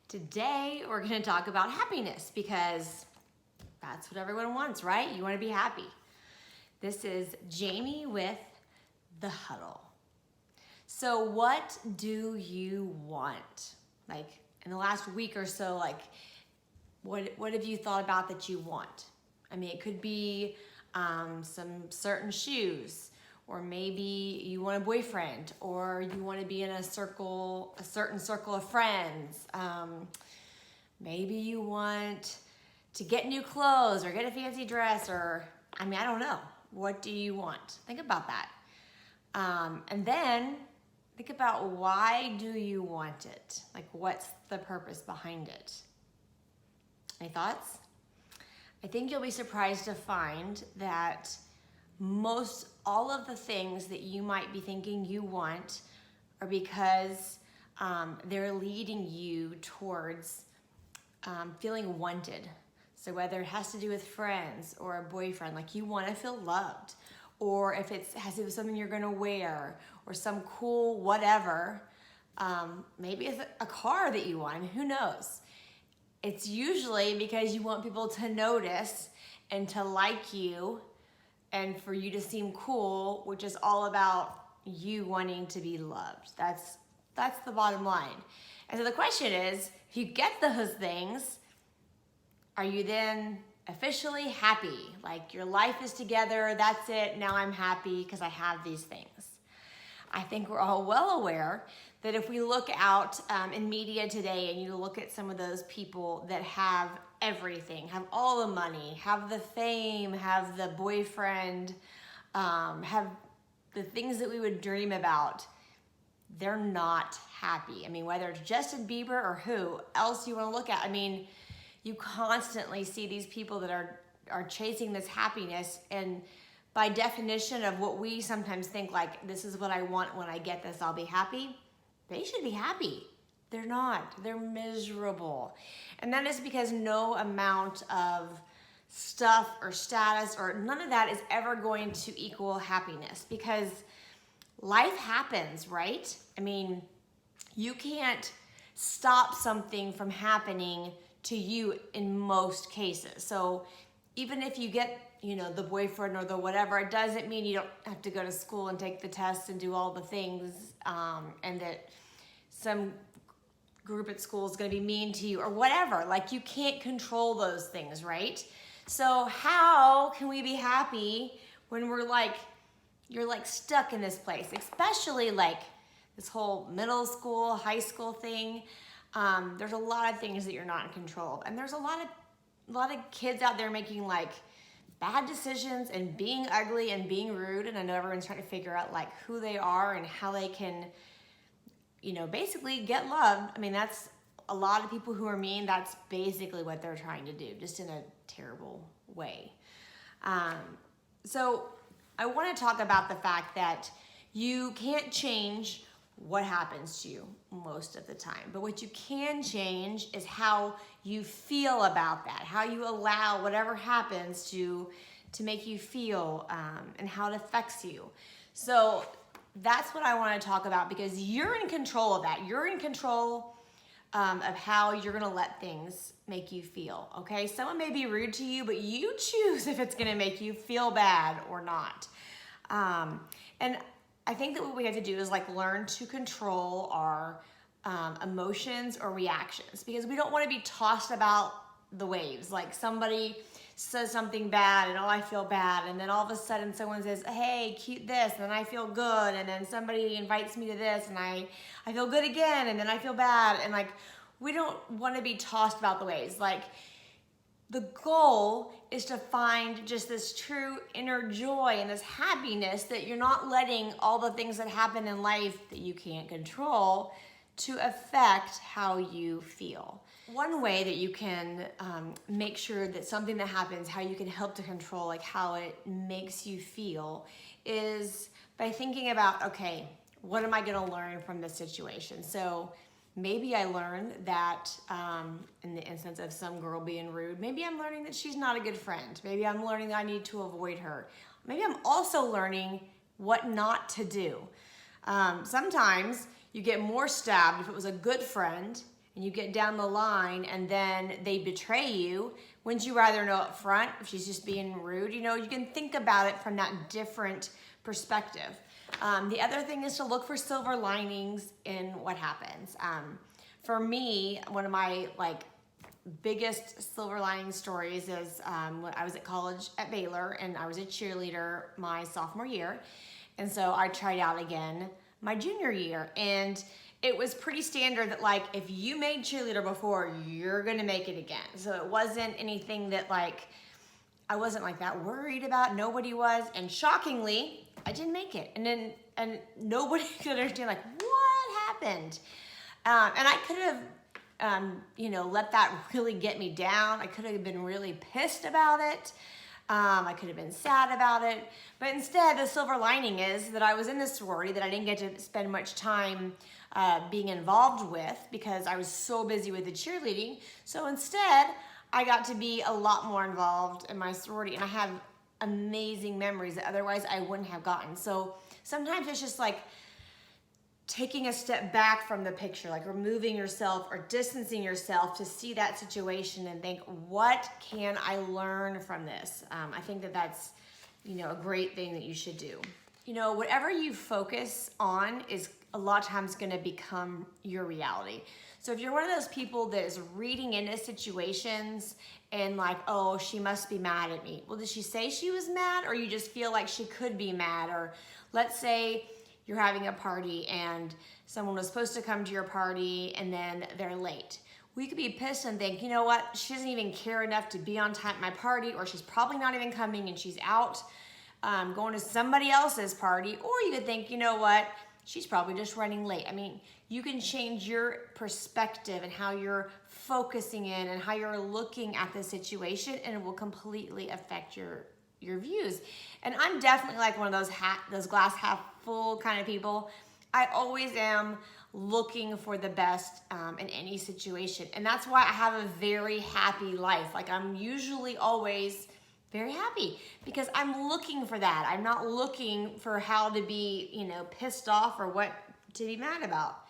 Today, we're gonna talk about happiness because that's what everyone wants, right? You wanna be happy. This is Jaime with the Huddle. So what do you want? Like in the last week or so, like what have you thought about that you want? I mean, it could be some certain shoes, or maybe you want a boyfriend, or you want to be in a certain circle of friends. Maybe you want to get new clothes or get a fancy dress, or I don't know. What do you want? Think about that. And then think about, why do you want it? Like, what's the purpose behind it? Any thoughts? I think you'll be surprised to find that most all of the things that you might be thinking you want are because they're leading you towards feeling wanted. So whether it has to do with friends or a boyfriend, like you want to feel loved, or if it has to do with something you're going to wear, or some cool whatever, maybe it's a car that you want. I mean, who knows? It's usually because you want people to notice and to like you and for you to seem cool, which is all about you wanting to be loved. That's the bottom line. And so the question is, if you get those things, are you then officially happy? Like your life is together, that's it, now I'm happy because I have these things. I think we're all well aware that if we look out in media today and you look at some of those people that have everything, have all the money, have the fame, have the boyfriend, have the things that we would dream about, they're not happy. I mean, whether it's Justin Bieber or who else you want to look at, I mean, you constantly see these people that are chasing this happiness, and by definition of what we sometimes think, like, this is what I want, when I get this, I'll be happy. They should be happy. They're not. They're miserable. And that is because no amount of stuff or status or none of that is ever going to equal happiness, because life happens, right? I mean, you can't stop something from happening to you in most cases. So even if you get, the boyfriend or the whatever, it doesn't mean you don't have to go to school and take the tests and do all the things, and that some group at school is going to be mean to you or whatever. Like, you can't control those things, right? So how can we be happy when you're like stuck in this place, especially like this whole middle school, high school thing? There's a lot of things that you're not in control of, and there's a lot of kids out there making like bad decisions and being ugly and being rude. And I know everyone's trying to figure out like who they are and how they can, basically get loved. I mean, that's a lot of people who are mean. That's basically what they're trying to do, just in a terrible way. So I want to talk about the fact that you can't change what happens to you most of the time, but what you can change is how you feel about that, how you allow whatever happens to make you feel, and how it affects you. So that's what I want to talk about, because you're in control of that. You're in control of how you're going to let things make you feel, okay? Someone may be rude to you, but you choose if it's going to make you feel bad or not. And I think that what we have to do is like learn to control our emotions or reactions, because we don't want to be tossed about the waves. Like somebody says something bad and I feel bad, and then all of a sudden someone says, hey, cute this, and then I feel good, and then somebody invites me to this and I feel good again, and then I feel bad. And like, we don't want to be tossed about the waves. Like, the goal is to find just this true inner joy and this happiness, that you're not letting all the things that happen in life that you can't control to affect how you feel. One way that you can make sure that something that happens, how you can help to control like how it makes you feel, is by thinking about, okay, what am I gonna learn from this situation? So maybe I learned that in the instance of some girl being rude, maybe I'm learning that she's not a good friend. Maybe I'm learning that I need to avoid her. Maybe I'm also learning what not to do. Sometimes you get more stabbed if it was a good friend and you get down the line and then they betray you, wouldn't you rather know up front if she's just being rude? You know, you can think about it from that different perspective. The other thing is to look for silver linings in what happens. For me, one of my biggest silver lining stories is when I was at college at Baylor, and I was a cheerleader my sophomore year. And so I tried out again my junior year. And it was pretty standard that if you made cheerleader before, you're gonna make it again. So it wasn't anything that I wasn't that worried about. Nobody was. And shockingly, I didn't make it. And nobody could understand what happened. And I could have let that really get me down. I could have been really pissed about it. I could have been sad about it. But instead, the silver lining is that I was in this sorority that I didn't get to spend much time being involved with because I was so busy with the cheerleading. So instead, I got to be a lot more involved in my sorority, and I have amazing memories that otherwise I wouldn't have gotten. So sometimes it's just taking a step back from the picture, removing yourself or distancing yourself to see that situation and think, what can I learn from this? I think that that's, a great thing that you should do. Whatever you focus on is a lot of times going to become your reality. So if you're one of those people that is reading into situations and oh, she must be mad at me. Well, did she say she was mad, or you just feel like she could be mad? Or let's say you're having a party and someone was supposed to come to your party and then they're late. We could be pissed and think, you know what, she doesn't even care enough to be on time at my party, or she's probably not even coming and she's out going to somebody else's party. Or you could think, you know what, she's probably just running late. I mean, you can change your perspective and how you're focusing in and how you're looking at the situation, and it will completely affect your views. And I'm definitely one of those glass half full kind of people. I always am looking for the best in any situation. And that's why I have a very happy life. I'm usually always very happy because I'm looking for that. I'm not looking for how to be, pissed off or what to be mad about.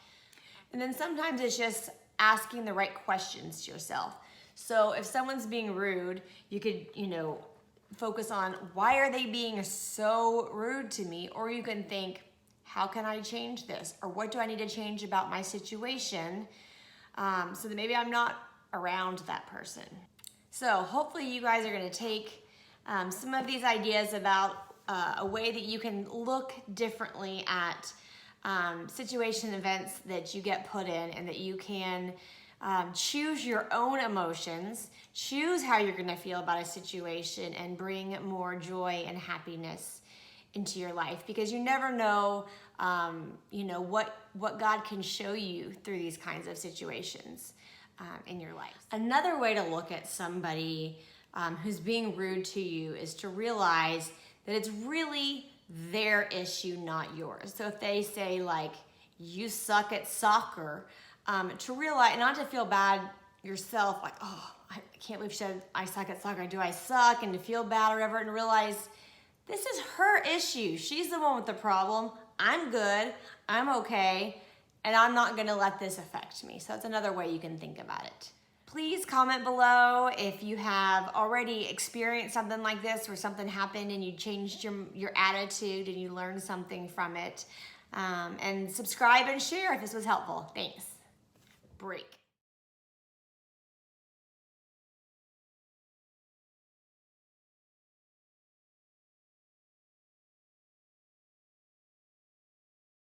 And then sometimes it's just asking the right questions to yourself. So if someone's being rude, you could, focus on why are they being so rude to me? Or you can think, how can I change this? Or what do I need to change about my situation so that maybe I'm not around that person? So hopefully you guys are going to take some of these ideas about a way that you can look differently at situation events that you get put in, and that you can choose your own emotions, choose how you're going to feel about a situation, and bring more joy and happiness into your life, because you never know, what God can show you through these kinds of situations in your life. Another way to look at somebody who's being rude to you is to realize that it's really their issue, not yours. So if they say you suck at soccer, to realize, and not to feel bad yourself, oh, I can't believe she said I suck at soccer. Do I suck? And to feel bad or whatever, and realize this is her issue. She's the one with the problem. I'm good. I'm okay. And I'm not going to let this affect me. So that's another way you can think about it. Please comment below if you have already experienced something like this, where something happened and you changed your attitude and you learned something from it. And subscribe and share if this was helpful. Thanks. Break.